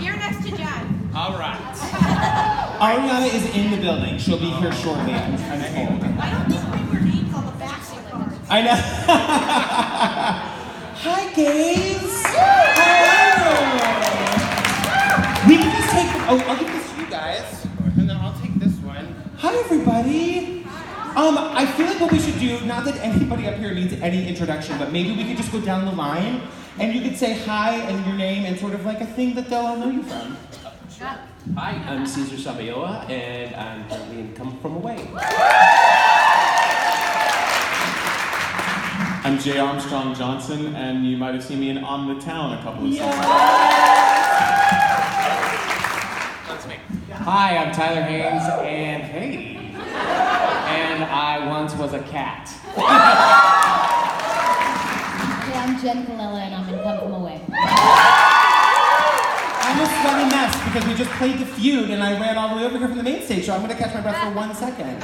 Here next to Jenn. All right. Ariana is in the building. She'll be here shortly. I'm told. I don't think we were names on the backseat cards. I know. Hi, gays. We can just take. Oh, I'll give this to you guys, and then I'll take this one. Hi, everybody. I feel like what we should do, not that anybody up here needs any introduction, but maybe we could just go down the line, and you could say hi and your name and sort of like a thing that they'll all know you from. Sure. Hi, I'm Samayoa, and I'm currently in Come From Away. I'm J. Armstrong Johnson, and you might have seen me in On the Town a couple of times. That's me. Hi, I'm Tyler Hinds, and hey. And I once was a cat. Hey, I'm Jenn, Colella, and I'm in Come From Away. I'm a sweaty mess because we just played the feud and I ran all the way over here from the main stage, so I'm gonna catch my breath for 1 second.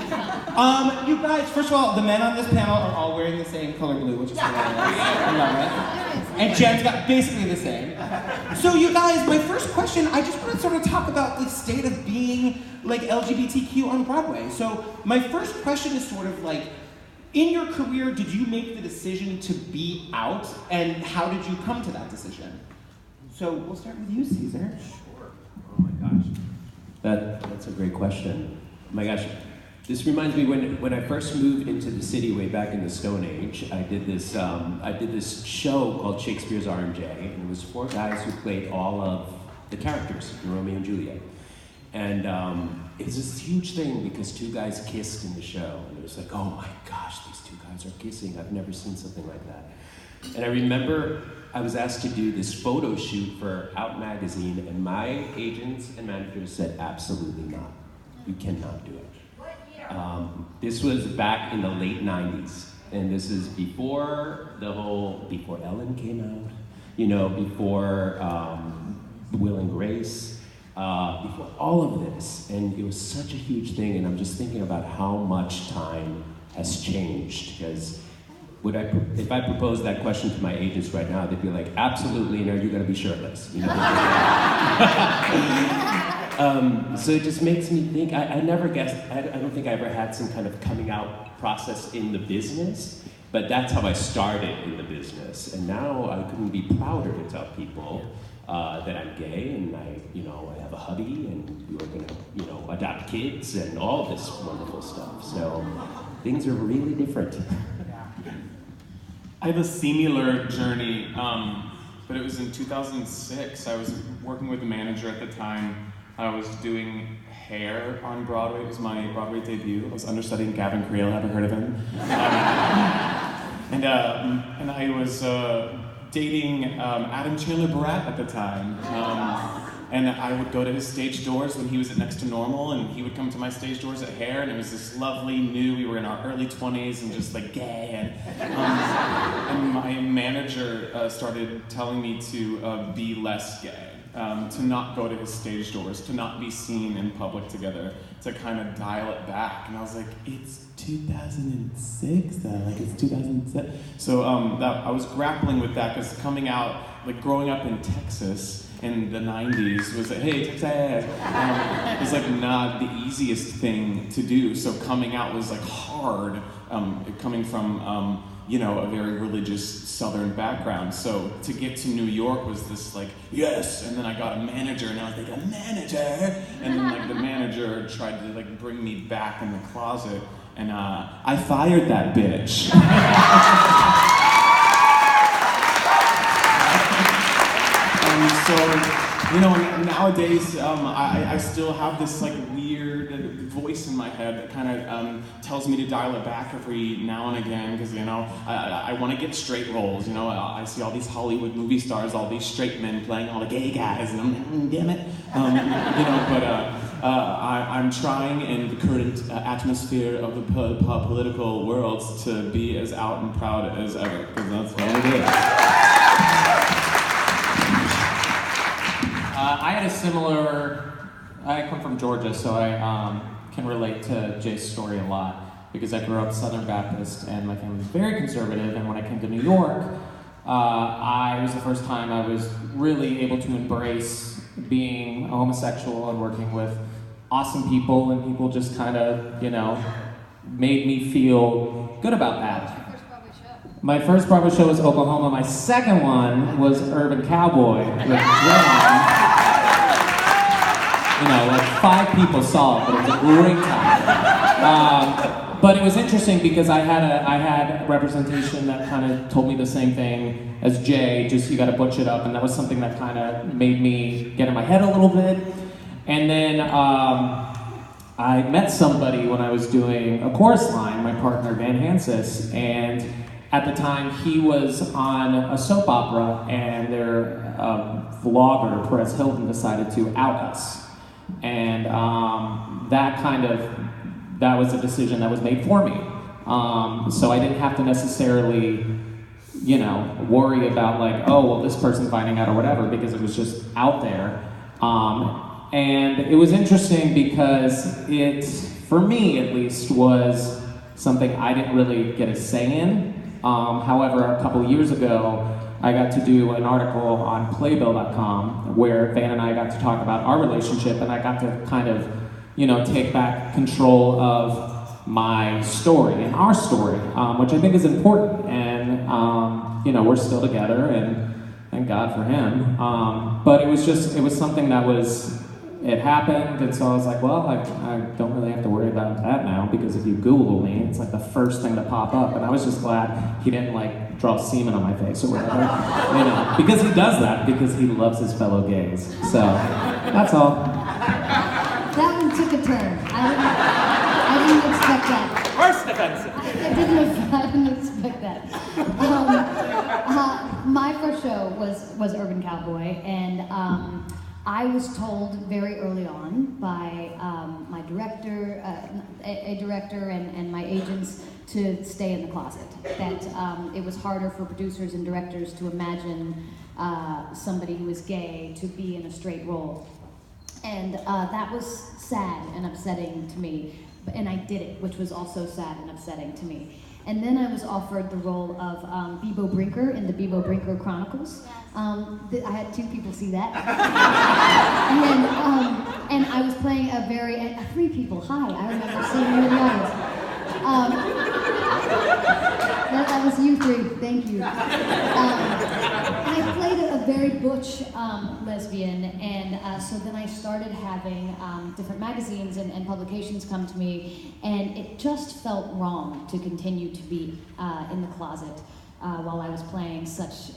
You guys, first of all, the men on this panel are all wearing the same color blue, which is hilarious. I love it. And Jen's got basically the same. So you guys, my first question, I just want to sort of talk about the state of being like LGBTQ on Broadway. So my first question is sort of like, in your career, did you make the decision to be out, and how did you come to that decision? So we'll start with you, Caesar. Sure. Oh my gosh. That's a great question. Oh my gosh. This reminds me when I first moved into the city way back in the Stone Age, I did this show called Shakespeare's R&J, and it was 4 guys who played all of the characters in Romeo and Juliet. And it was this huge thing because 2 guys kissed in the show, and it was like, oh my gosh, these 2 guys are kissing. I've never seen something like that. And I remember I was asked to do this photo shoot for Out magazine, and my agents and managers said, absolutely not. You cannot do it. What year? This was back in the late 90s, and this is before Ellen came out, you know, before Will and Grace, before all of this, and it was such a huge thing, and I'm just thinking about how much time has changed, because if I proposed that question to my agents right now, they'd be like, absolutely, and are you going to be shirtless? You know? So it just makes me think, I never guessed, I don't think I ever had some kind of coming out process in the business, but that's how I started in the business. And now I couldn't be prouder to tell people that I'm gay, and I have a hubby, and we're gonna, adopt kids and all this wonderful stuff. So things are really different. I have a similar journey, but it was in 2006. I was working with a manager at the time. I was doing hair on Broadway. It was my Broadway debut. I was understudying Gavin Creel. Have you heard of him? And I was dating Adam Chandler Barat at the time. And I would go to his stage doors when he was at Next to Normal, and he would come to my stage doors at Hair, and it was this lovely we were in our early 20s and just like gay. And my manager started telling me to be less gay, to not go to his stage doors, to not be seen in public together, to kind of dial it back. And I was like, it's 2006, it's 2007. So I was grappling with that, because coming out, like growing up in Texas, in the 90s was like, hey, Texas, it was like not the easiest thing to do. So coming out was like hard, coming from, a very religious Southern background. So to get to New York was this like, yes, and then I got a manager, and I was like, a manager? And then like the manager tried to like bring me back in the closet, and I fired that bitch. So, nowadays, I still have this like weird voice in my head that kind of tells me to dial it back every now and again, because I want to get straight roles. I see all these Hollywood movie stars, all these straight men playing all the gay guys, and I'm like, damn it. I'm trying in the current atmosphere of the political world to be as out and proud as ever, because that's what it is. I had a similar, I come from Georgia, so I can relate to Jay's story a lot, because I grew up Southern Baptist and my family was very conservative, and when I came to New York, it was the first time I was really able to embrace being a homosexual and working with awesome people, and people just kind of, you know, made me feel good about that. My first Broadway show was Oklahoma. My second one was Urban Cowboy with Jenn. You know, like 5 people saw it, but it was a great time. But it was interesting because I had representation that kind of told me the same thing as Jay, just you got to butch it up, and that was something that kind of made me get in my head a little bit. And then I met somebody when I was doing a chorus line, my partner Van Hansis, and at the time he was on a soap opera, and their vlogger, Perez Hilton, decided to out us. And that was a decision that was made for me. So I didn't have to necessarily, you know, worry about like, oh, well, this person finding out or whatever, because it was just out there. And it was interesting because it, for me at least, was something I didn't really get a say in. However, a couple years ago, I got to do an article on Playbill.com where Van and I got to talk about our relationship, and I got to kind of, you know, take back control of my story and our story, which I think is important. And, you know, we're still together, and thank God for him. But it was something that it happened, and so I was like, well, I don't really have to worry about that now, because if you Google me, it's like the first thing to pop up. And I was just glad he didn't like draw semen on my face or whatever, you know, because he does that because he loves his fellow gays. So that's all. That one took a turn. I didn't expect that. First offensive. I didn't expect that. My first show was Urban Cowboy, and I was told very early on by my director, a director, and my agents to stay in the closet. That it was harder for producers and directors to imagine somebody who is gay to be in a straight role. And that was sad and upsetting to me, and I did it, which was also sad and upsetting to me. And then I was offered the role of Bebo Brinker in the Bebo Brinker Chronicles. I had 2 people see that. And I was playing 3 people, hi, I remember seeing you in the audience. That was you 3, thank you. I played a very butch lesbian, and so then I started having different magazines and publications come to me, and it just felt wrong to continue to be in the closet while I was playing such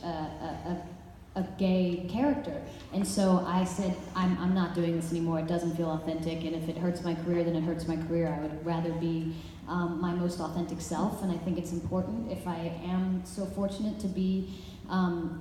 a gay character. And so I said, I'm not doing this anymore, it doesn't feel authentic, and if it hurts my career, then it hurts my career. I would rather be my most authentic self, and I think it's important, if I am so fortunate to be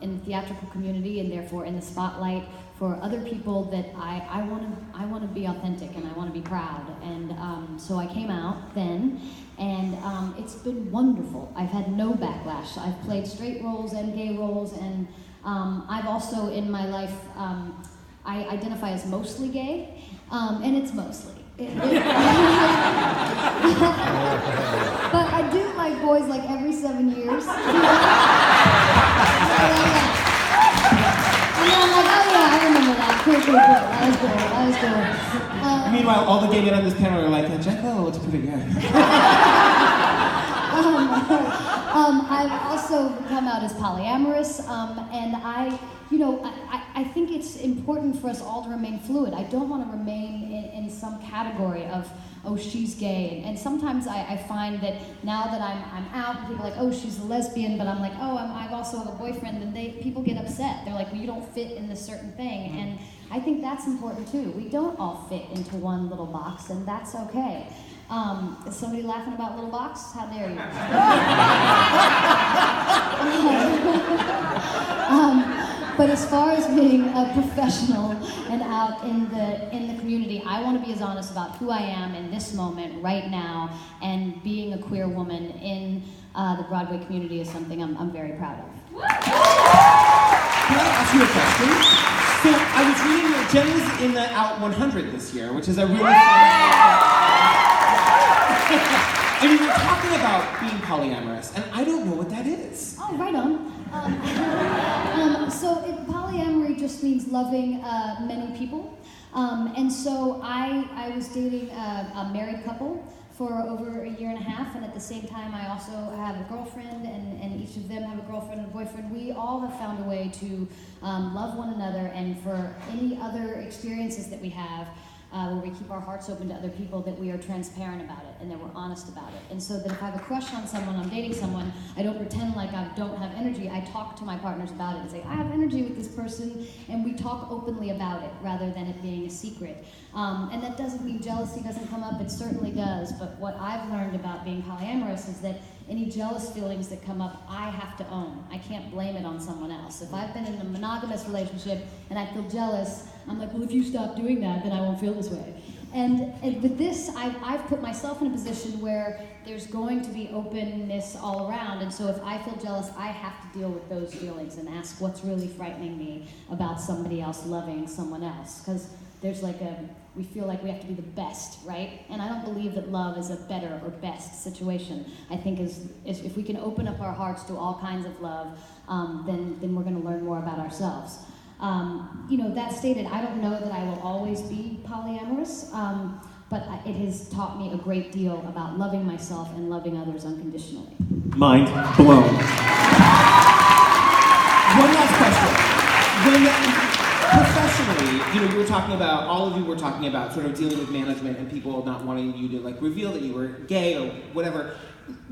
in the theatrical community and therefore in the spotlight for other people, that I want to be authentic and I want to be proud. And so I came out then, and it's been wonderful. I've had no backlash. I've played straight roles and gay roles, and I've also in my life, I identify as mostly gay, and it's mostly. But I do like boys like every 7 years. And then I'm like, oh yeah, I remember that. Cool. That was cool. Meanwhile, all the gay men on this panel are like, Jekyll looks pretty good. I've also come out as polyamorous, and I think it's important for us all to remain fluid. I don't want to remain in some category of, oh, she's gay. And sometimes I find that now that I'm out, and people are like, oh, she's a lesbian, but I'm like, oh, I also have a boyfriend, and people get upset. They're like, well, you don't fit in this certain thing. And I think that's important too. We don't all fit into one little box, and that's okay. Is somebody laughing about little box? How dare you? But as far as being a professional and out in the community, I want to be as honest about who I am in this moment, right now, and being a queer woman in the Broadway community is something I'm very proud of. Can I ask you a question? So I was reading that Jenn was in the Out 100 this year, which is a really fun. And we were talking about being polyamorous, and I don't know what that is. Oh, right on. Polyamory just means loving many people. And so I was dating a married couple for over a year and a half, and at the same time I also have a girlfriend, and each of them have a girlfriend and a boyfriend. We all have found a way to love one another, and for any other experiences that we have, where we keep our hearts open to other people, that we are transparent about it and that we're honest about it. And so that if I have a crush on someone, I'm dating someone, I don't pretend like I don't have energy. I talk to my partners about it and say, I have energy with this person, and we talk openly about it rather than it being a secret. And that doesn't mean jealousy doesn't come up, it certainly does, but what I've learned about being polyamorous is that any jealous feelings that come up, I have to own. I can't blame it on someone else. If I've been in a monogamous relationship and I feel jealous, I'm like, well, if you stop doing that, then I won't feel this way. And with this, I've put myself in a position where there's going to be openness all around, and so if I feel jealous, I have to deal with those feelings and ask what's really frightening me about somebody else loving someone else. Because there's like we feel like we have to be the best, right? And I don't believe that love is a better or best situation. I think if we can open up our hearts to all kinds of love, then we're gonna learn more about ourselves. That stated, I don't know that I will always be polyamorous, but it has taught me a great deal about loving myself and loving others unconditionally. Mind blown. One last question. Professionally, you were talking about, all of you were talking about sort of dealing with management and people not wanting you to like reveal that you were gay or whatever.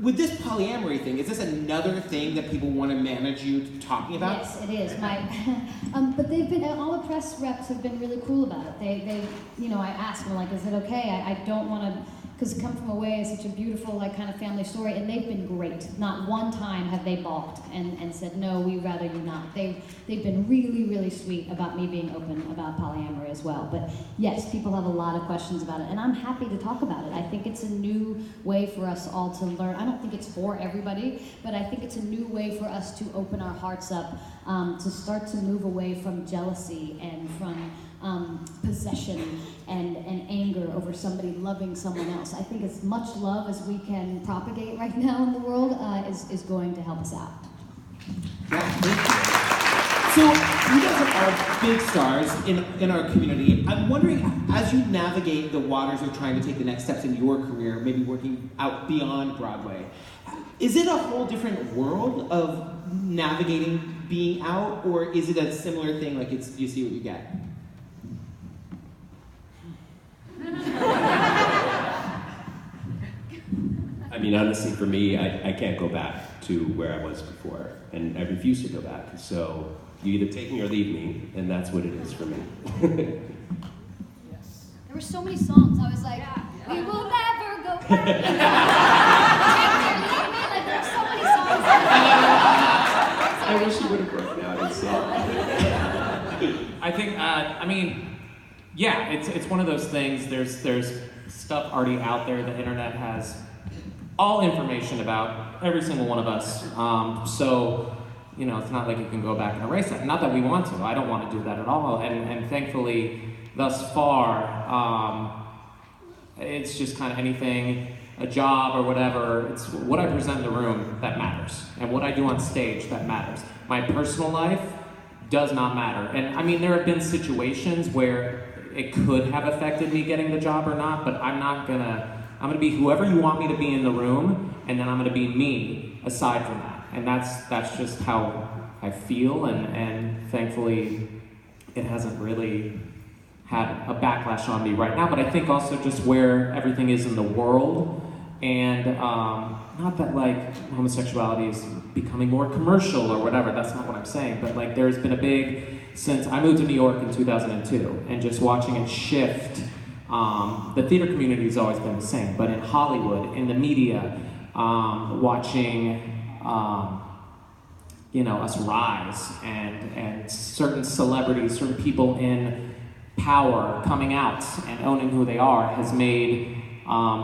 With this polyamory thing, is this another thing that people want to manage you talking about? Yes, it is. But they've been, all the press reps have been really cool about it. I asked them, like, is it okay? I don't want to, because Come From Away is such a beautiful, like, kind of family story, and they've been great. Not one time have they balked and said, no, we'd rather you not. They've been really, really sweet about me being open about polyamory as well. But yes, people have a lot of questions about it, and I'm happy to talk about it. I think it's a new way for us all to learn. I don't think it's for everybody, but I think it's a new way for us to open our hearts up, to start to move away from jealousy and from possession and anger over somebody loving someone else. I think as much love as we can propagate right now in the world is going to help us out. Yeah, thank you. So you guys are big stars in our community. I'm wondering, as you navigate the waters of trying to take the next steps in your career, maybe working out beyond Broadway, is it a whole different world of navigating being out, or is it a similar thing, like it's you see what you get? I mean, honestly, for me, I can't go back to where I was before, and I refuse to go back. So you either take me or leave me, and that's what it is for me. There were so many songs. I was like, we will never go back. Like, there were so many songs. I wish you would have broken out and sung. I think, it's one of those things. There's stuff already out there. The internet has all information about every single one of us. So, it's not like you can go back and erase that. Not that we want to. I don't want to do that at all. And thankfully, thus far, it's just kind of anything, a job or whatever. It's what I present in the room that matters, and what I do on stage that matters. My personal life does not matter. And I mean, there have been situations where it could have affected me getting the job or not, but I'm gonna be whoever you want me to be in the room, and then I'm gonna be me aside from that. And that's just how I feel, and thankfully it hasn't really had a backlash on me right now, but I think also just where everything is in the world, and not that like homosexuality is becoming more commercial or whatever, that's not what I'm saying, but like there's been a big, since I moved to New York in 2002, and just watching it shift, the theater community has always been the same, but in Hollywood, in the media, watching us rise, and certain celebrities, certain people in power coming out and owning who they are has made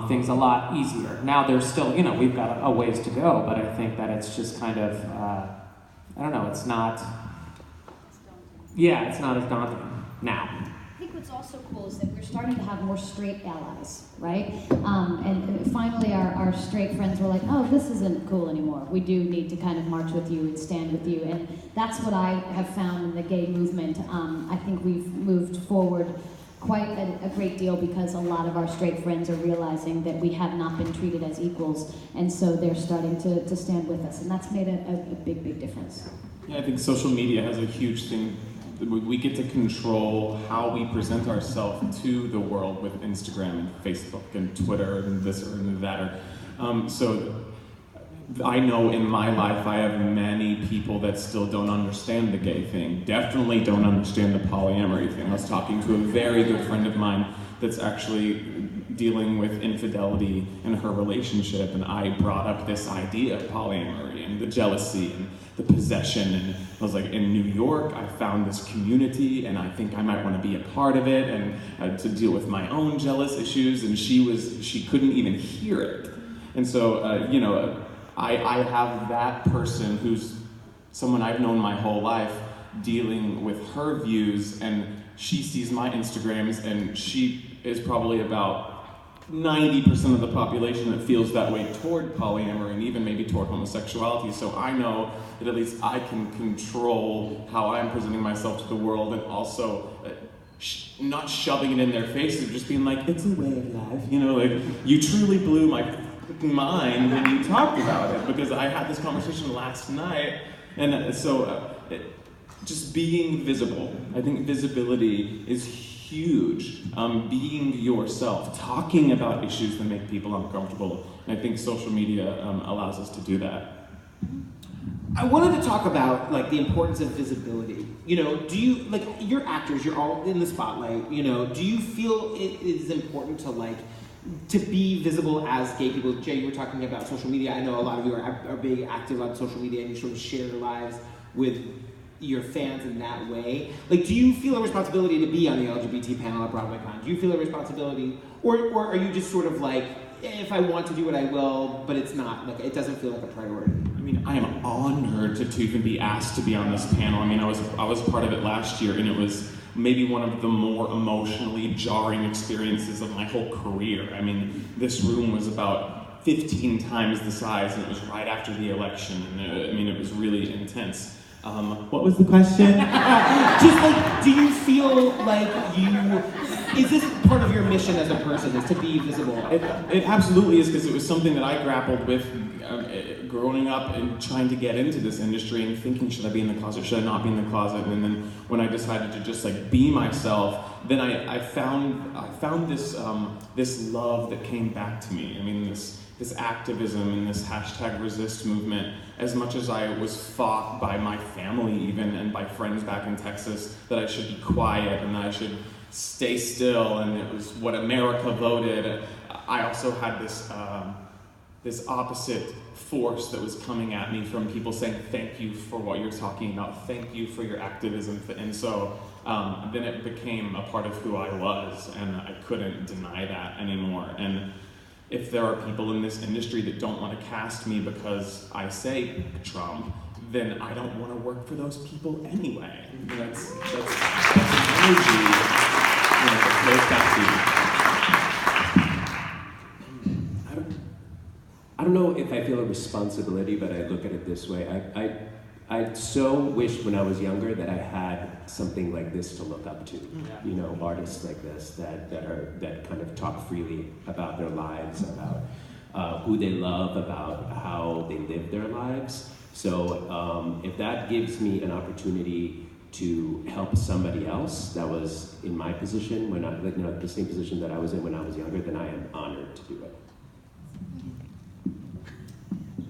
things a lot easier. Now there's still, we've got a ways to go, but I think that it's just kind of, it's not as daunting now. I think what's also cool is that we're starting to have more straight allies, right? And finally our straight friends were like, oh, this isn't cool anymore. We do need to kind of march with you and stand with you. And that's what I have found in the gay movement. I think we've moved forward quite a great deal because a lot of our straight friends are realizing that we have not been treated as equals, and so they're starting to stand with us, and that's made a big, big difference. Yeah, I think social media has a huge thing. We get to control how we present ourselves to the world with Instagram and Facebook and Twitter and this or that. So I know in my life I have many people that still don't understand the gay thing, definitely don't understand the polyamory thing. I was talking to a very good friend of mine that's actually dealing with infidelity in her relationship, and I brought up this idea of polyamory and the jealousy and the possession, and I was like, in New York I found this community and I think I might want to be a part of it and to deal with my own jealous issues, and she couldn't even hear it. And so I have that person who's someone I've known my whole life dealing with her views, and she sees my Instagrams, and she is probably about 90% of the population that feels that way toward polyamory and even maybe toward homosexuality. So I know that at least I can control how I'm presenting myself to the world, and also not shoving it in their faces, just being like, it's a way of life. Like, you truly blew my mind when you talked about it, because I had this conversation last night, and just being visible. I think visibility is huge. Being yourself, talking about issues that make people uncomfortable, and I think social media allows us to do that. I wanted to talk about the importance of visibility. Do you you're actors, you're all in the spotlight, do you feel it is important to be visible as gay people? Jay, you were talking about social media. I know a lot of you are big active on social media, and you sort of share your lives with your fans in that way. Do you feel a responsibility to be on the LGBT panel at Broadway Con? Do you feel a responsibility, or are you just sort of if I want to do it, I will, but it's not, it doesn't feel like a priority? I mean, I am honored to even be asked to be on this panel. I mean, I was part of it last year, and it was maybe one of the more emotionally jarring experiences of my whole career. I mean, this room was about 15 times the size, and it was right after the election, and it was really intense. What was the question? Just do you feel is this part of your mission as a person, is to be visible? It absolutely is, because it was something that I grappled with growing up and trying to get into this industry and thinking, should I be in the closet, should I not be in the closet? And then when I decided to just be myself, then I found this love that came back to me. I mean, this activism and this #resist movement, as much as I was fought by my family even and by friends back in Texas that I should be quiet and I should stay still, and it was what America voted, I also had this opposite force that was coming at me from people saying, thank you for what you're talking about, thank you for your activism. And so then it became a part of who I was, and I couldn't deny that anymore. And if there are people in this industry that don't want to cast me because I say Trump, then I don't want to work for those people anyway. That's energy that flows back to you. I don't know if I feel a responsibility, but I look at it this way. I so wished when I was younger that I had something like this to look up to. Artists like this that kind of talk freely about their lives, about who they love, about how they live their lives. So if that gives me an opportunity to help somebody else that was in my position when the same position that I was in when I was younger, then I am honored to do it.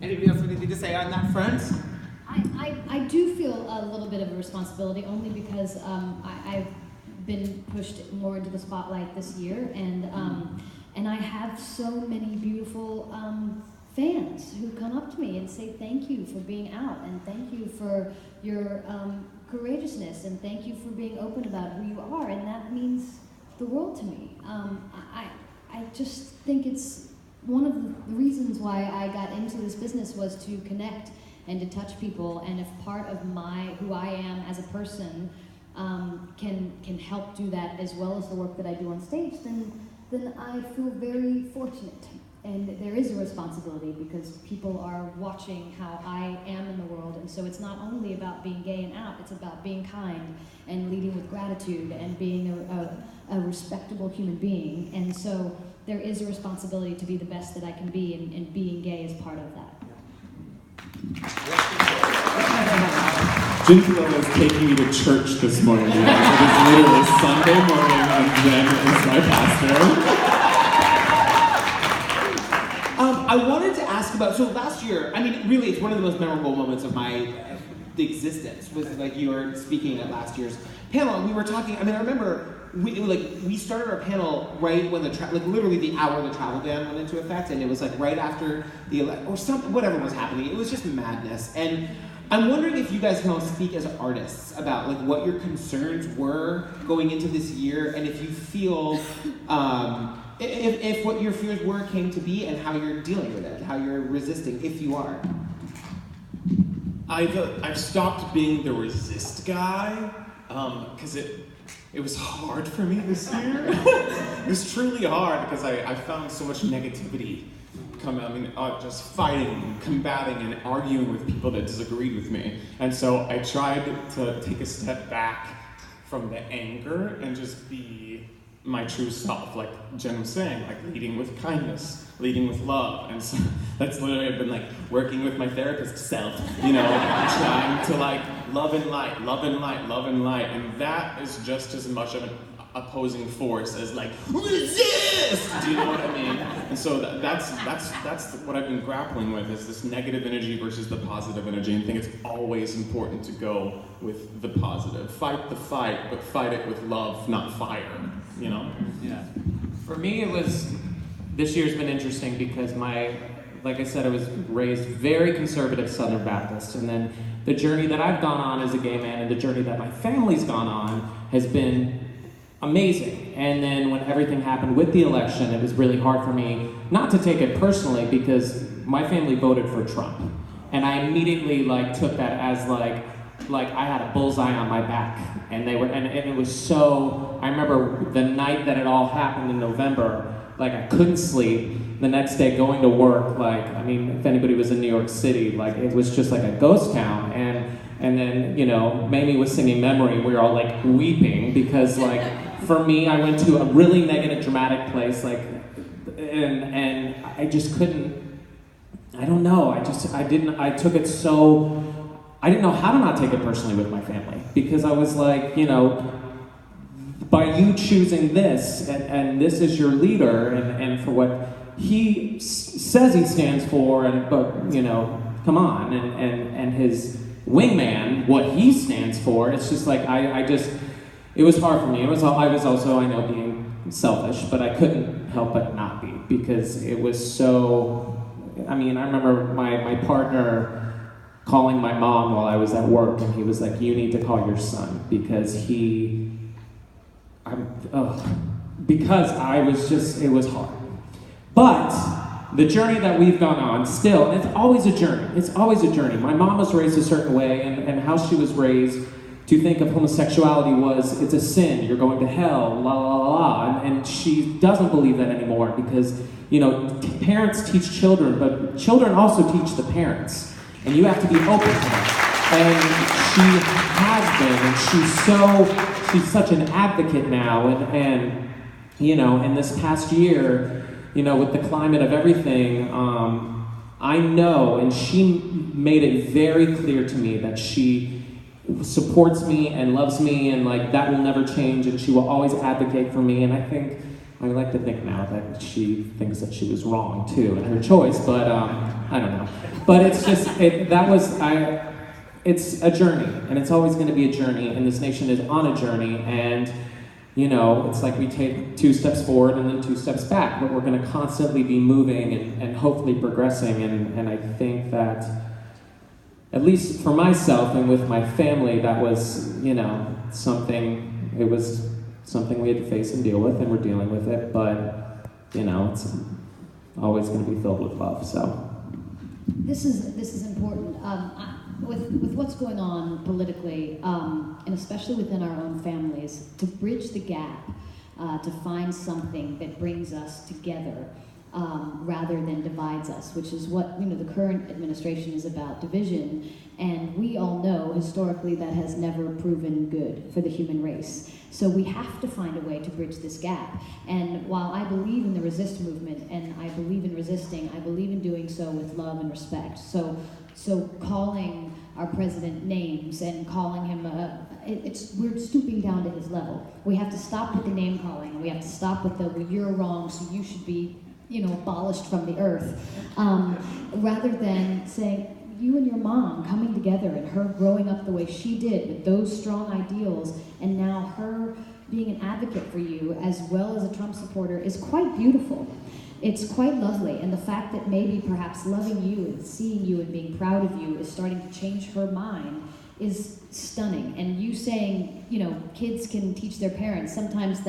Anybody else anything to say on that front? I do feel a little bit of a responsibility, only because I've been pushed more into the spotlight this year, and I have so many beautiful fans who come up to me and say thank you for being out, and thank you for your courageousness, and thank you for being open about who you are, and that means the world to me. I just think it's one of the reasons why I got into this business was to connect and to touch people, and if part of who I am as a person can help do that as well as the work that I do on stage, then I feel very fortunate. And there is a responsibility because people are watching how I am in the world, and so it's not only about being gay and out, it's about being kind and leading with gratitude and being a respectable human being. And so there is a responsibility to be the best that I can be, and being gay is part of that. Jenn Colella is taking me to church this morning. It is literally Sunday morning, and Jenn is my pastor. I wanted to ask about, so last year, I mean, really, it's one of the most memorable moments of my existence, was like you were speaking at last year's panel, and we were talking, I mean, I remember, we started our panel right when literally the hour the travel ban went into effect, and it was like right after or something, whatever was happening, it was just madness, and I'm wondering if you guys can all speak as artists about like what your concerns were going into this year, and if you feel, if what your fears were came to be, and how you're dealing with it, how you're resisting, if you are. I've stopped being the resist guy, because it was hard for me this year. It was truly hard because I found so much negativity just fighting and combating and arguing with people that disagreed with me. And so I tried to take a step back from the anger and just be my true self, like Jenn was saying, like leading with kindness, leading with love. And so that's literally, I've been like working with my therapist self, trying to like love and light, love and light, love and light. And that is just as much of an opposing force as like, resist! Do you know what I mean? And so that's what I've been grappling with, is this negative energy versus the positive energy. And I think it's always important to go with the positive. Fight the fight, but fight it with love, not fire, Yeah. For me, this year's been interesting because like I said, I was raised very conservative Southern Baptist, and then the journey that I've gone on as a gay man and the journey that my family's gone on has been amazing. And then when everything happened with the election, it was really hard for me not to take it personally because my family voted for Trump. And I immediately took that as like I had a bullseye on my back. And it was so, I remember the night that it all happened in November, I couldn't sleep. The next day going to work, if anybody was in New York City, it was just like a ghost town. And then, Mamie was singing Memory, and we were all weeping because for me, I went to a really negative, dramatic place, and I just couldn't, I don't know, I took it so, I didn't know how to not take it personally with my family, because I was by you choosing this, and this is your leader, and for what he says he stands for, but come on, and his wingman, what he stands for, it's just it was hard for me. I was also, I know, being selfish, but I couldn't help but not be, because it was so, I remember my partner calling my mom while I was at work, and he was like, you need to call your son, because it was hard. But the journey that we've gone on still, and it's always a journey. My mom was raised a certain way, and how she was raised to think of homosexuality was, it's a sin, you're going to hell, la la la la, and she doesn't believe that anymore, because, parents teach children, but children also teach the parents, and you have to be open to that. And she has been, and she's such an advocate now, and in this past year, with the climate of everything, I know, and she made it very clear to me that she supports me and loves me, and that will never change, and she will always advocate for me. And I like to think now that she thinks that she was wrong too in her choice, but I don't know. But it's just it's a journey, and it's always going to be a journey, and this nation is on a journey, and it's we take 2 steps forward and then 2 steps back, but we're going to constantly be moving and hopefully progressing, and I think that, at least for myself and with my family, that was, something we had to face and deal with, and we're dealing with it, but, it's always going to be filled with love, so. This is important. with what's going on politically, and especially within our own families, to bridge the gap, to find something that brings us together rather than divides us, which is what the current administration is about, division. And we all know historically that has never proven good for the human race. So we have to find a way to bridge this gap. And while I believe in the resist movement, and I believe in resisting, I believe in doing so with love and respect. So calling our president names and calling him, we're stooping down to his level. We have to stop with the name calling. We have to stop with the, well, you're wrong, so you should be, abolished from the earth. Rather than saying, you and your mom coming together and her growing up the way she did with those strong ideals, and now her being an advocate for you as well as a Trump supporter is quite beautiful. It's quite lovely, and the fact that maybe perhaps loving you and seeing you and being proud of you is starting to change her mind is stunning. And you saying, kids can teach their parents, sometimes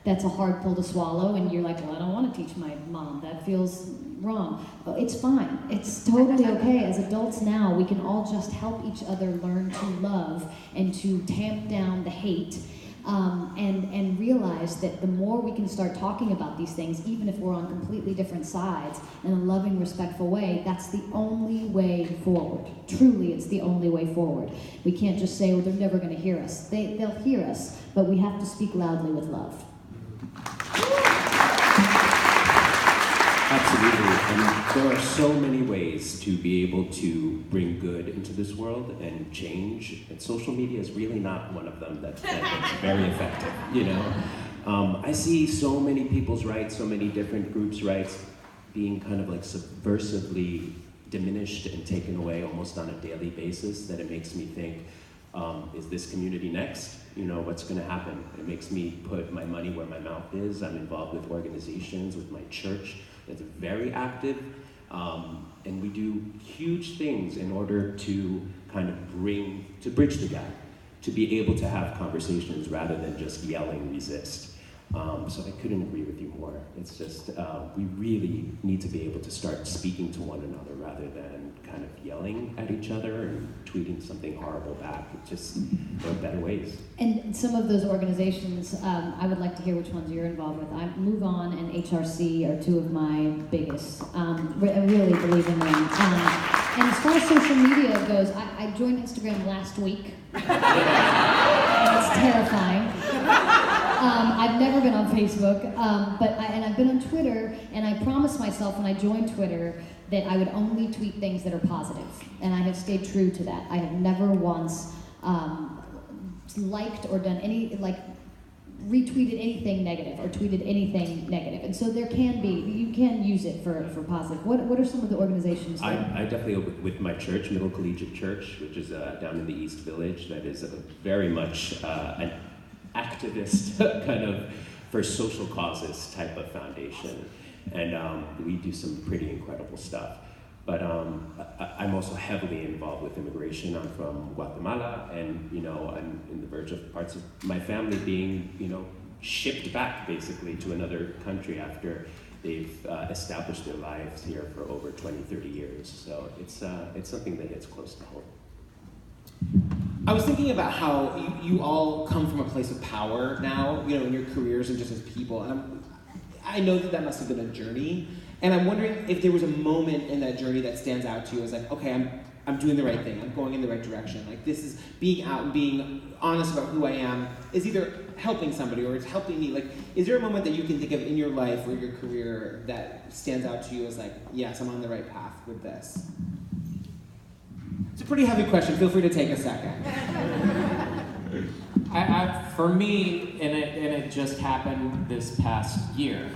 that's a hard pill to swallow, and you're like, well, I don't want to teach my mom, that feels wrong. Oh, it's fine, it's totally okay. As adults now, we can all just help each other learn to love and to tamp down the hate, and realize that the more we can start talking about these things, even if we're on completely different sides, in a loving, respectful way, that's the only way forward. Truly, it's the only way forward. We can't just say, well, they're never going to hear us. They'll hear us, but we have to speak loudly with love. Absolutely, and there are so many ways to be able to bring good into this world and change, and social media is really not one of them that's very effective, I see so many people's rights, so many different groups' rights being kind of like subversively diminished and taken away almost on a daily basis, that it makes me think, is this community next? What's going to happen? It makes me put my money where my mouth is. I'm involved with organizations, with my church that's very active, and we do huge things in order to kind of bridge the gap, to be able to have conversations rather than just yelling resist. So I couldn't agree with you more. It's just, we really need to be able to start speaking to one another rather than kind of yelling at each other and tweeting something horrible back. It's just, there are better ways. And some of those organizations, I would like to hear which ones you're involved with. Move On and HRC are two of my biggest. I really believe in them. And as far as social media goes, I joined Instagram last week. It's terrifying. I've never been on Facebook, and I've been on Twitter, and I promised myself when I joined Twitter that I would only tweet things that are positive, and I have stayed true to that. I have never once liked or done retweeted anything negative or tweeted anything negative, and so you can use it for positive. What are some of the organizations that... I definitely, with my church, Middle Collegiate Church, which is down in the East Village, that is very much an activist kind of for social causes type of foundation, and we do some pretty incredible stuff. But I'm also heavily involved with immigration. I'm from Guatemala, and I'm in the verge of parts of my family being shipped back basically to another country after they've established their lives here for over 20, 30 years. So it's something that hits close to home. I was thinking about how you all come from a place of power now, in your careers and just as people. And I know that must have been a journey. And I'm wondering if there was a moment in that journey that stands out to you as like, okay, I'm doing the right thing. I'm going in the right direction. Like, this is being out and being honest about who I am is either helping somebody or it's helping me. Like, is there a moment that you can think of in your life or your career that stands out to you as like, yes, I'm on the right path with this? It's a pretty heavy question. Feel free to take a second. For me, and it just happened this past year,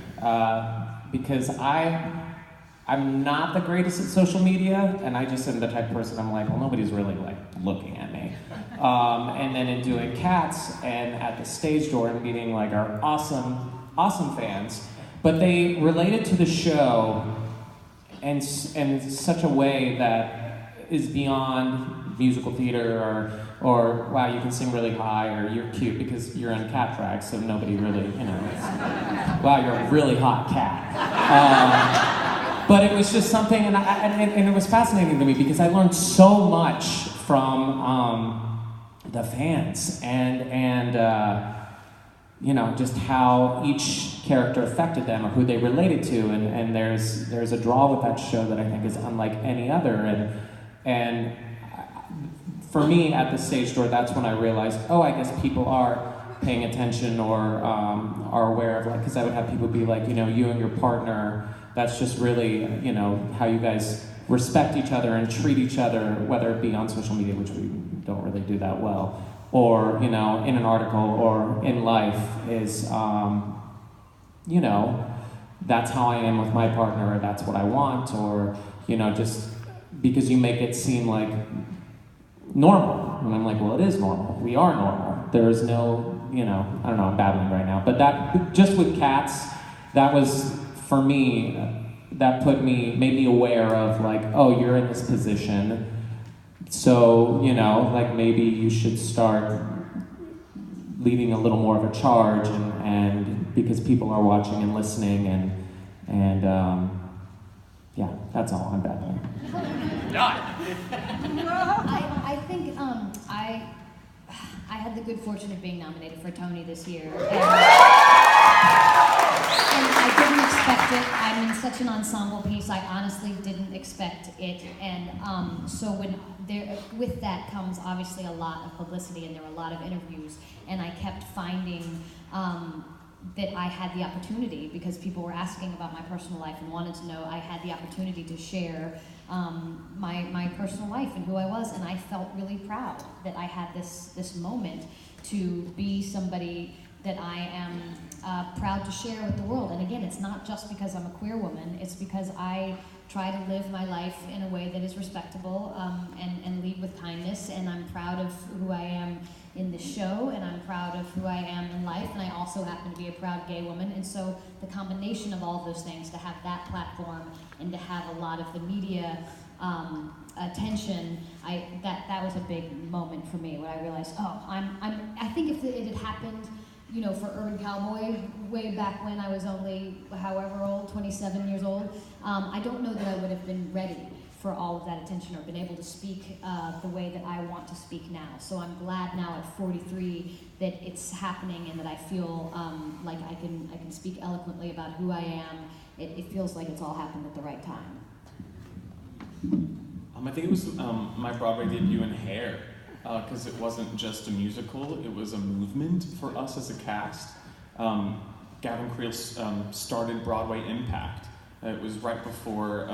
because I'm not the greatest at social media, and I just am the type of person I'm like, well, nobody's really like looking at me. And then in doing Cats and at the stage door and meeting like our awesome fans, but they related to the show in such a way that is beyond musical theater or wow, you can sing really high, or you're cute because you're in cat drag, so nobody really, wow, you're a really hot cat. But it was just something, and it was fascinating to me because I learned so much from the fans and you know, just how each character affected them or who they related to, and there's a draw with that show that I think is unlike any other, and for me at the stage door, that's when I realized, oh, I guess people are paying attention or are aware of, like, because I would have people be like, you know, you and your partner, that's just really, you know, how you guys respect each other and treat each other, whether it be on social media, which we don't really do that well, or, you know, in an article or in life is, you know, that's how I am with my partner, or that's what I want, or, you know, just because you make it seem like normal. And I'm like, well, it is normal. We are normal. There is no, you know, I don't know, I'm babbling right now, but that, just with cats, that was, for me, that made me aware of, like, oh, you're in this position, so, you know, like, maybe you should start leading a little more of a charge, and because people are watching and listening, and yeah, that's all. I'm babbling. I think I had the good fortune of being nominated for a Tony this year, and I didn't expect it. I'm in such an ensemble piece. I honestly didn't expect it, and so with that comes obviously a lot of publicity, and there were a lot of interviews, and I kept finding that I had the opportunity, because people were asking about my personal life and wanted to know. I had the opportunity to share my personal life and who I was, and I felt really proud that I had this moment to be somebody that I am proud to share with the world. And again, it's not just because I'm a queer woman, it's because I try to live my life in a way that is respectable and lead with kindness, and I'm proud of who I am in this show, and I'm proud of who I am in life, and I also happen to be a proud gay woman, and so the combination of all of those things, to have that platform and to have a lot of the media attention, that was a big moment for me when I realized, oh, I think if it had happened, you know, for Urban Cowboy way back when I was only however old, 27 years old, I don't know that I would have been ready for all of that attention or been able to speak the way that I want to speak now. So I'm glad now at 43 that it's happening and that I feel like I can speak eloquently about who I am. It feels like it's all happened at the right time. I think it was my Broadway debut in Hair, because it wasn't just a musical, it was a movement for us as a cast. Gavin Creel started Broadway Impact. It was right before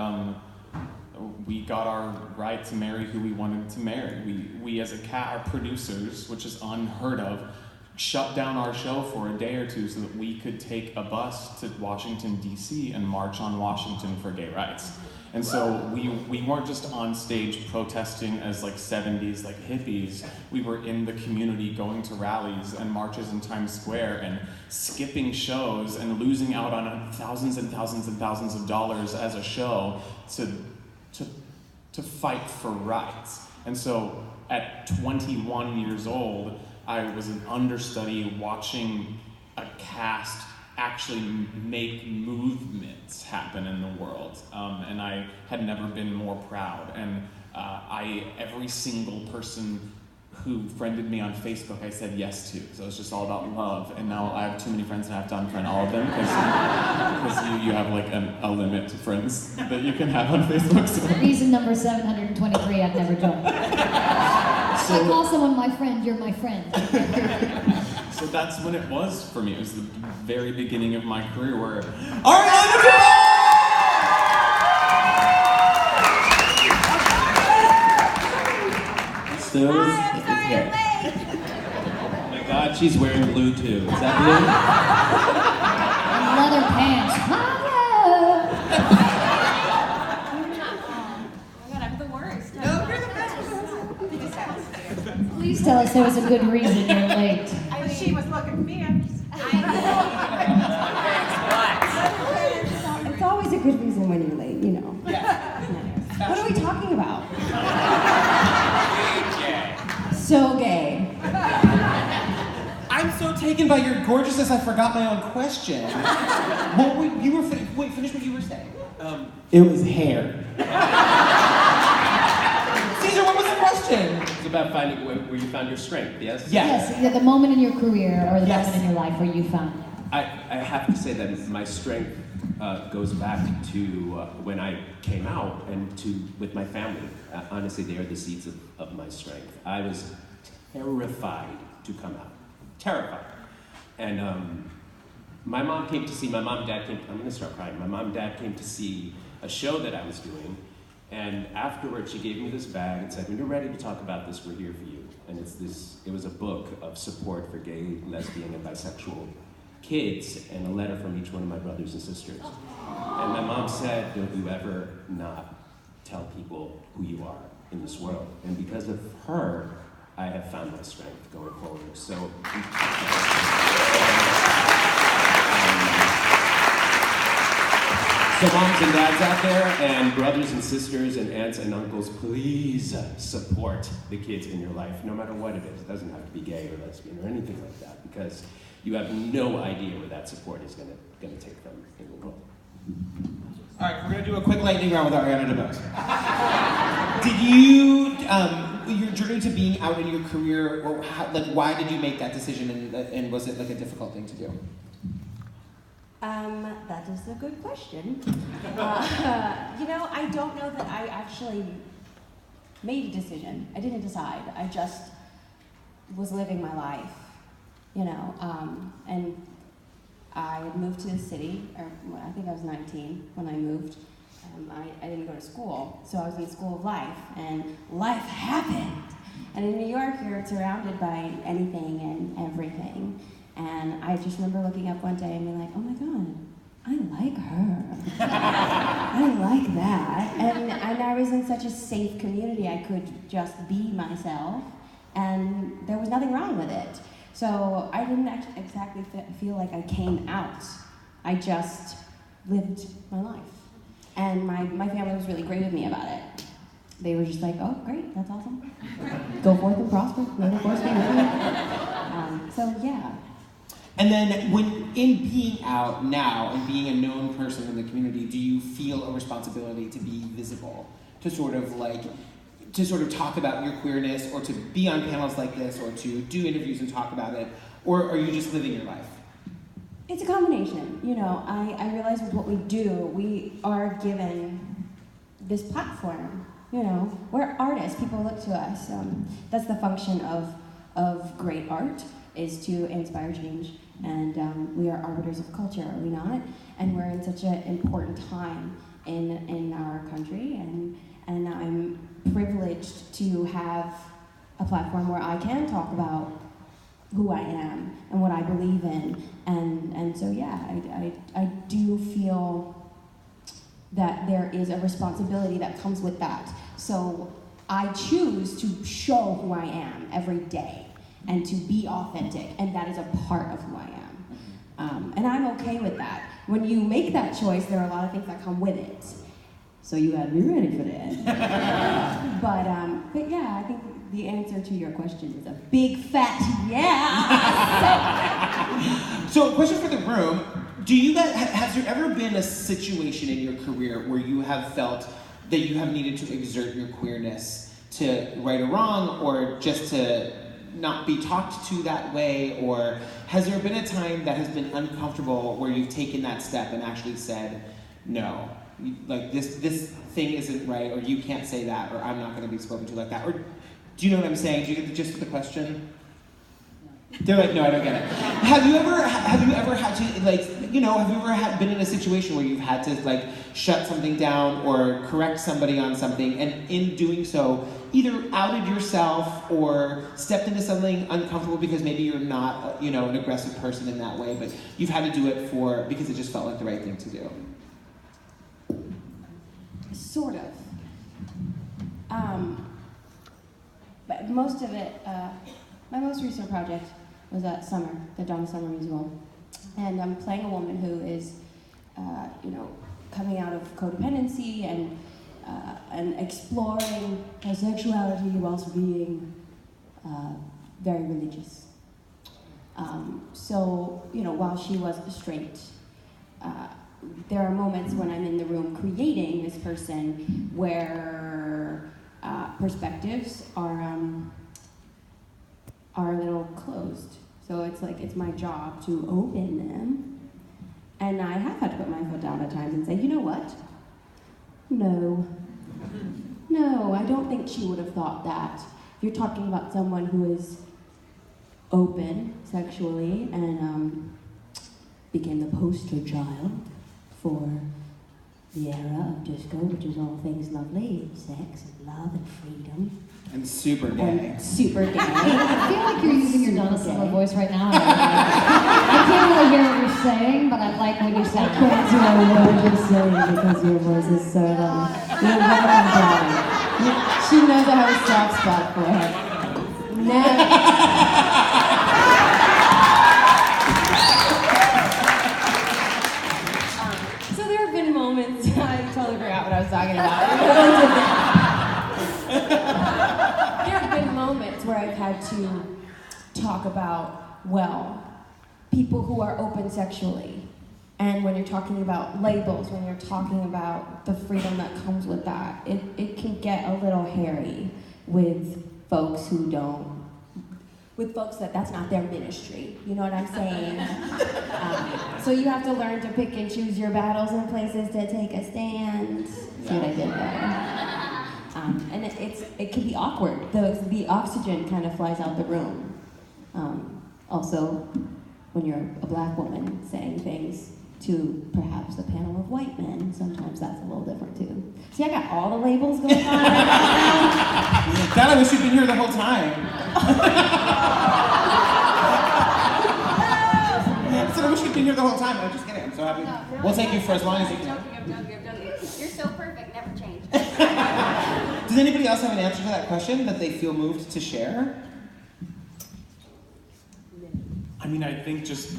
we got our right to marry who we wanted to marry. We as our producers, which is unheard of, shut down our show for a day or two so that we could take a bus to Washington, D.C. and march on Washington for gay rights. And so we weren't just on stage protesting as like 70s like hippies. We were in the community going to rallies and marches in Times Square and skipping shows and losing out on thousands and thousands and thousands of dollars as a show to fight for rights. And so at 21 years old, I was an understudy watching a cast actually make movements happen in the world. And I had never been more proud. And every single person who friended me on Facebook, I said yes to. So it's just all about love. And now I have too many friends and I have to unfriend all of them because you have like a limit to friends that you can have on Facebook. So. Reason number 723, I've never joined. So, I call someone my friend, you're my friend. So that's when it was for me. It was the very beginning of my career where Ariana! So, Hi, I'm sorry okay. I'm late. Oh my God, she's wearing blue too. Is that blue? Leather pants. Oh my God, I'm the worst. No, you're the best. Please tell us there was a good reason you're late. She was looking for me. It's always a good reason when you're late, you know. Yeah. What are we talking about? So gay. I'm so taken by your gorgeousness, I forgot my own question. Finish what you were saying. It was hair. Caesar, what was the question? It's about finding where you found your strength, yes? Yes. Yes, the moment in your career or the Yes. moment in your life where you found it. I have to say that my strength goes back to when I came out and with my family. Honestly, they are the seeds of my strength. I was terrified to come out. Terrified. And my mom and dad came, I'm gonna start crying. My mom and dad came to see a show that I was doing, and afterwards she gave me this bag and said, when you're ready to talk about this, we're here for you. And it was a book of support for gay, lesbian, and bisexual kids, and a letter from each one of my brothers and sisters. And my mom said, don't you ever not tell people who you are in this world. And because of her, I have found my strength going forward. So, so moms and dads out there, and brothers and sisters and aunts and uncles, please support the kids in your life, no matter what it is. It doesn't have to be gay or lesbian or anything like that, because you have no idea where that support is going to take them in the world. All right, we're gonna do a quick lightning round with Ariana DeBose. Did you, your journey to being out in your career, or why did you make that decision, and was it like a difficult thing to do? That is a good question. I don't know that I actually made a decision. I didn't decide. I just was living my life, and I had moved to the city, I think I was 19 when I moved. I didn't go to school, so I was in the school of life, and life happened. And in New York, you're surrounded by anything and everything. And I just remember looking up one day and being like, oh my God, I like her. I like that. And I was in such a safe community, I could just be myself, and there was nothing wrong with it. So I didn't exactly feel like I came out. I just lived my life. And my family was really great with me about it. They were just like, oh, great, that's awesome. Go forth and prosper. May the force be with you. So yeah. And then in being out now and being a known person in the community, do you feel a responsibility to be visible? To sort of talk about your queerness, or to be on panels like this, or to do interviews and talk about it? Or are you just living your life? It's a combination. I realize with what we do, we are given this platform. We're artists. People look to us. That's the function of great art, is to inspire change. And we are arbiters of culture, are we not? And we're in such an important time in our country, and I'm privileged to have a platform where I can talk about who I am and what I believe in. And so yeah, I do feel that there is a responsibility that comes with that. So I choose to show who I am every day and to be authentic, and that is a part of who I am. And I'm okay with that. When you make that choice, there are a lot of things that come with it. So you gotta be ready for that. But yeah, I think the answer to your question is a big fat yeah. So, question for the room: do you guys has there ever been a situation in your career where you have felt that you have needed to exert your queerness to right or wrong, or just to not be talked to that way? Or has there been a time that has been uncomfortable where you've taken that step and actually said, no, like this thing isn't right, or you can't say that, or I'm not going to be spoken to like that? Or do you know what I'm saying? Do you get the gist of the question? They're like, no, I don't get it. Have you ever had to, have you ever been in a situation where you've had to shut something down or correct somebody on something, and in doing so, either outed yourself or stepped into something uncomfortable because maybe you're not, an aggressive person in that way, but you've had to do it because it just felt like the right thing to do? Sort of. But most of it, my most recent project was at Summer, the Donna Summer musical. And I'm playing a woman who is, coming out of codependency and exploring her sexuality whilst being very religious. So, while she was straight, there are moments when I'm in the room creating this person where perspectives are a little closed. So it's like it's my job to open them. And I have had to put my foot down at times and say, you know what? No, I don't think she would have thought that. You're talking about someone who is open sexually and became the poster child for the era of disco, which is all things lovely, sex and love and freedom. And super gay. And super gay. I feel like you're using your Donna Summer voice right now. I can't really hear what you're saying, but I like what you sound. I can't tell what you're saying because your voice is so lovely. You're welcome, darling. She knows I have a soft spot for her. So there have been moments, I totally forgot what I was talking about. There have been moments where I've had to talk about, well, people who are open sexually. And when you're talking about labels, when you're talking about the freedom that comes with that, it can get a little hairy with folks who don't, with folks that's not their ministry. You know what I'm saying? So you have to learn to pick and choose your battles and places to take a stand. See what I did there? And it can be awkward. The oxygen kind of flies out the room. Also, when you're a black woman saying things to perhaps a panel of white men, sometimes that's a little different too. See, I got all the labels going on right now. God, I wish you'd been here the whole time. I said I wish you'd been here the whole time. I'm just kidding. I'm so happy. No, We'll take you for as long as you I'm can. joking. You're so perfect, never change. Does anybody else have an answer to that question that they feel moved to share? I mean, I think just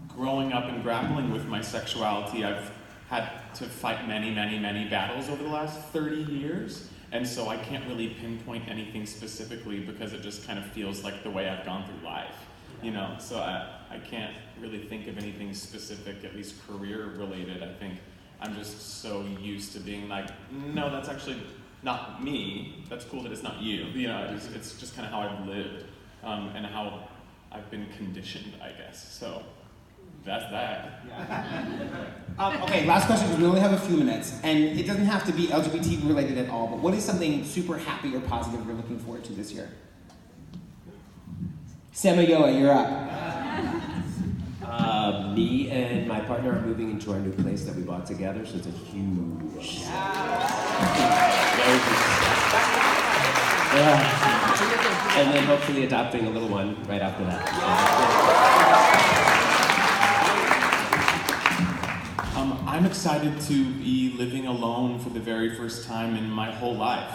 growing up and grappling with my sexuality, I've had to fight many, many, many battles over the last 30 years. And so I can't really pinpoint anything specifically because it just kind of feels like the way I've gone through life, you know? So I can't really think of anything specific, at least career related. I think I'm just so used to being like, no, that's actually not me. That's cool that it's not you. You know, it's just kind of how I've lived and how I've been conditioned, I guess. So that's that. Okay, last question, because we only have a few minutes, and it doesn't have to be LGBT related at all, but what is something super happy or positive you're looking forward to this year? Samayoa, you're up. Me and my partner are moving into our new place that we bought together, so it's a huge... Yeah. And then hopefully adopting a little one right after that. I'm excited to be living alone for the very first time in my whole life.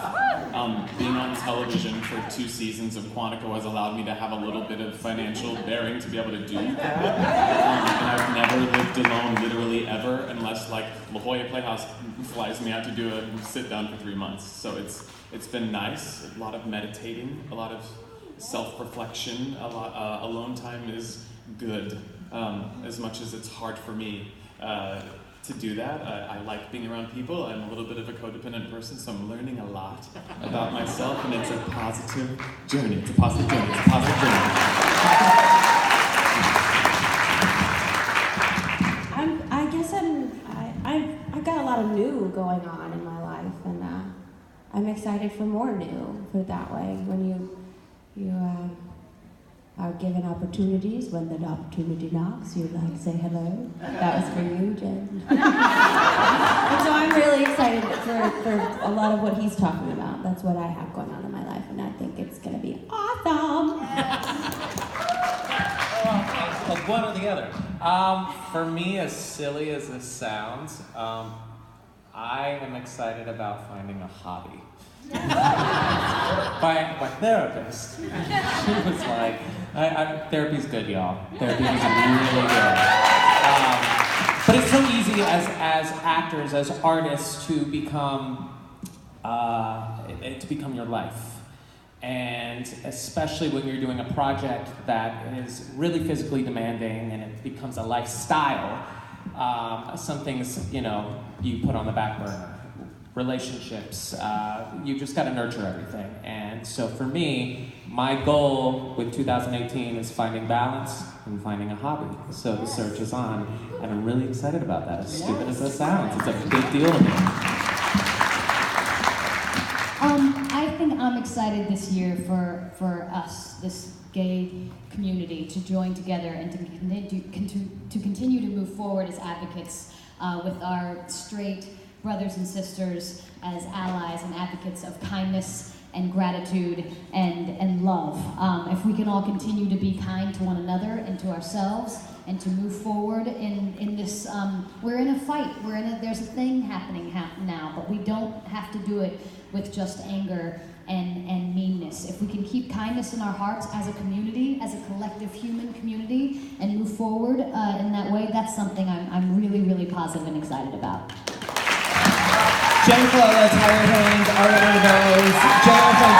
Being on television for 2 seasons of Quantico has allowed me to have a little bit of financial bearing to be able to do that. And I've never lived alone literally ever, unless like La Jolla Playhouse flies me out to do a sit down for 3 months. So it's been nice, a lot of meditating, a lot of self-reflection, alone time is good, as much as it's hard for me to do that. I like being around people. I'm a little bit of a codependent person, so I'm learning a lot about myself, and it's a positive journey. It's a positive journey. It's a positive journey. I guess I've got a lot of new going on in my life, and I'm excited for more new, put it that way. When you are given opportunities, when the opportunity knocks, you like say hello. That was for you, Jen. And so I'm really excited for a lot of what he's talking about. That's what I have going on in my life, and I think it's going to be awesome. Like one or the other. For me, as silly as this sounds, I am excited about finding a hobby. My therapist, she was like, therapy's good, y'all. Therapy is really good. But it's so easy as actors, as artists, to become your life. And especially when you're doing a project that is really physically demanding and it becomes a lifestyle, Some things, you put on the back burner. Relationships, you just gotta nurture everything. And so for me, my goal with 2018 is finding balance and finding a hobby. So the search is on, and I'm really excited about that, as stupid as that sounds. It's a big deal to me. I think I'm excited this year for us, this gay community, to join together and to continue to move forward as advocates with our straight brothers and sisters, as allies and advocates of kindness and gratitude and love. If we can all continue to be kind to one another and to ourselves and to move forward in this, we're in a fight, there's a thing happening now, but we don't have to do it with just anger and meanness. If we can keep kindness in our hearts as a community, as a collective human community, and move forward in that way, that's something I'm really, really positive and excited about. Jenn, Colella, Hinds, Ariana, DeBose, Jennifer,